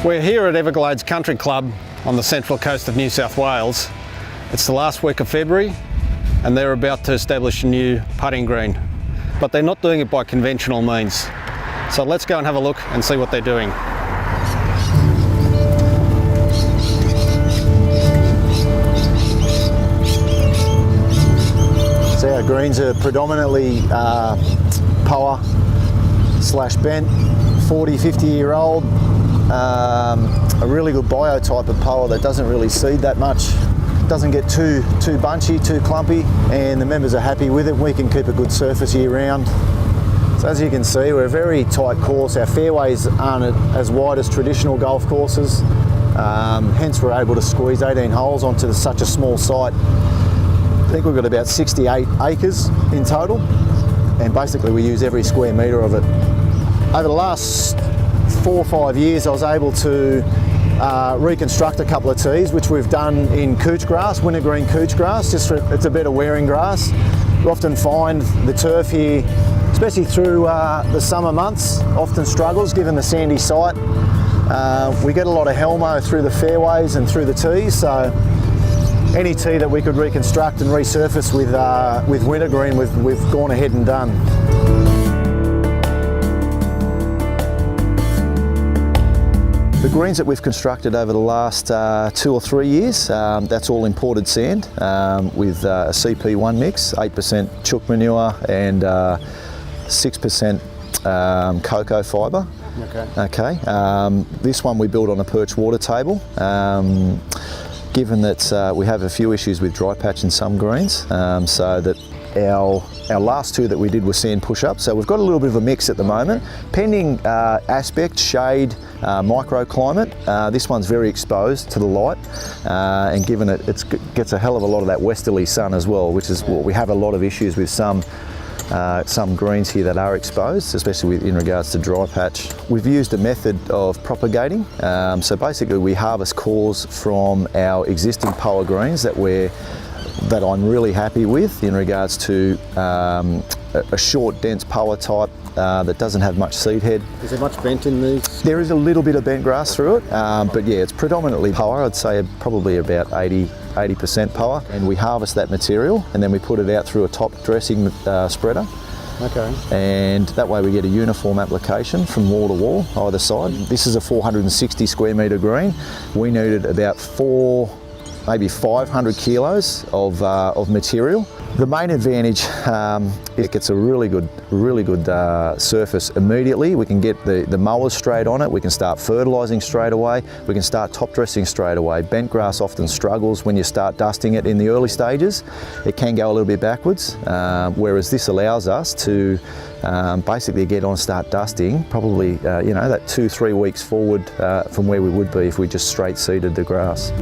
We're here at Everglades Country Club on the central coast of New South Wales. It's the last week of February and they're about to establish a new putting green. But they're not doing it by conventional means. So let's go and have a look and see what they're doing. So our greens are predominantly poa / bent, 40, 50 year old. A really good biotype of poa that doesn't really seed that much, doesn't get too bunchy, too clumpy, and the members are happy with it. We can keep a good surface year round. So as you can see, we're a very tight course. Our fairways aren't as wide as traditional golf courses, hence we're able to squeeze 18 holes onto such a small site. I think we've got about 68 acres in total, and basically we use every square metre of it. Over the last 4 or 5 years I was able to reconstruct a couple of tees, which we've done in couch grass, wintergreen couch grass. It's a better wearing grass. We often find the turf here, especially through the summer months, often struggles given the sandy site. We get a lot of helmo through the fairways and through the tees, so any tee that we could reconstruct and resurface with wintergreen, we've gone ahead and done. The greens that we've constructed over the last 2 or 3 years, that's all imported sand with a CP1 mix, 8% chook manure and 6% cocoa fibre. Okay. This one we built on a perch water table. Given that we have a few issues with dry patch in some greens, so that our last 2 that we did were sand push-ups, so we've got a little bit of a mix at the moment. Pending aspect, shade, microclimate, this one's very exposed to the light, and given it gets a hell of a lot of that westerly sun as well, which is what we have a lot of issues with some greens here that are exposed, especially in regards to dry patch. We've used a method of propagating, so basically we harvest cores from our existing poa greens that I'm really happy with in regards to a short, dense poa type that doesn't have much seed head. Is there much bent in these? There is a little bit of bent grass through it, but yeah, it's predominantly poa. I'd say probably about 80% poa, and we harvest that material and then we put it out through a top dressing spreader. Okay. And that way we get a uniform application from wall to wall either side. This is a 460 square metre green. We needed about maybe 500 kilos of material. The main advantage, it gets a really good surface immediately. We can get the mowers straight on it, we can start fertilising straight away, we can start top dressing straight away. Bent grass often struggles when you start dusting it in the early stages. It can go a little bit backwards, whereas this allows us to basically get on and start dusting probably that 2-3 weeks forward from where we would be if we just straight seeded the grass.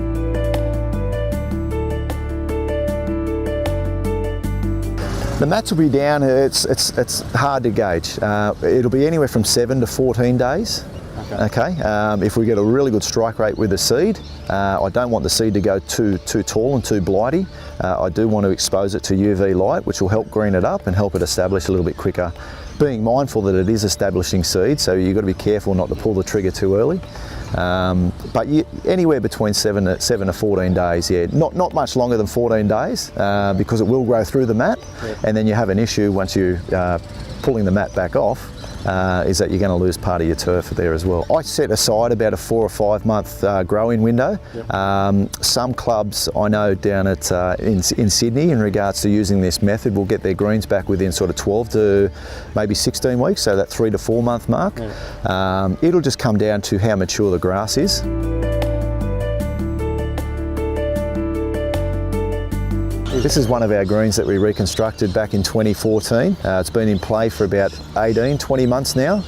The mats will be down, it's hard to gauge. It'll be anywhere from 7 to 14 days. Okay. If we get a really good strike rate with the seed, I don't want the seed to go too tall and too blighty. I do want to expose it to UV light, which will help green it up and help it establish a little bit quicker. Being mindful that it is establishing seed, so you've got to be careful not to pull the trigger too early. But anywhere between 7 to 14 days, yeah. Not much longer than 14 days because it will grow through the mat, and then you have an issue once you pulling the mat back off, is that you're going to lose part of your turf there as well. I set aside about a 4 or 5 month growing window. Some clubs I know down at in Sydney in regards to using this method will get their greens back within sort of 12 to maybe 16 weeks, so that 3 to 4 month mark. It'll just come down to how mature the grass is. This is one of our greens that we reconstructed back in 2014. It's been in play for about 18-20 months now.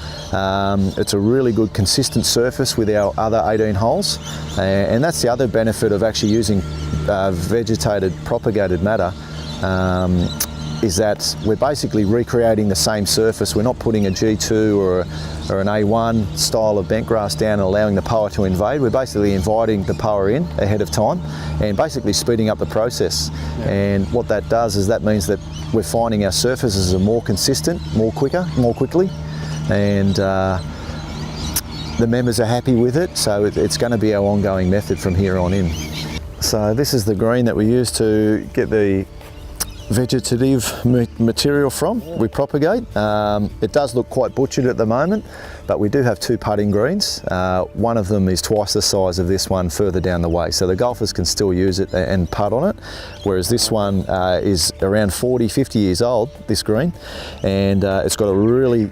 It's a really good consistent surface with our other 18 holes, and that's the other benefit of actually using vegetated propagated matter, is that we're basically recreating the same surface. We're not putting a G2 or an A1 style of bent grass down and allowing the poa to invade. We're basically inviting the poa in ahead of time and basically speeding up the process. And what that does is that means that we're finding our surfaces are more consistent, more quickly, and the members are happy with it, so it's going to be our ongoing method from here on in. So this is the green that we use to get the vegetative material from. We propagate. It does look quite butchered at the moment, but we do have 2 putting greens. One of them is twice the size of this one further down the way, so the golfers can still use it and putt on it, whereas this one is around 40-50 years old, this green, and it's got a really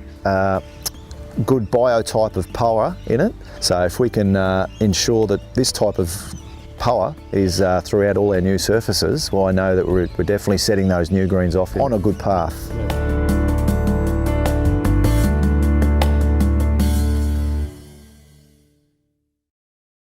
good biotype of poa in it. So if we can ensure that this type of poa is throughout all our new surfaces, well, I know that we're definitely setting those new greens off on a good path.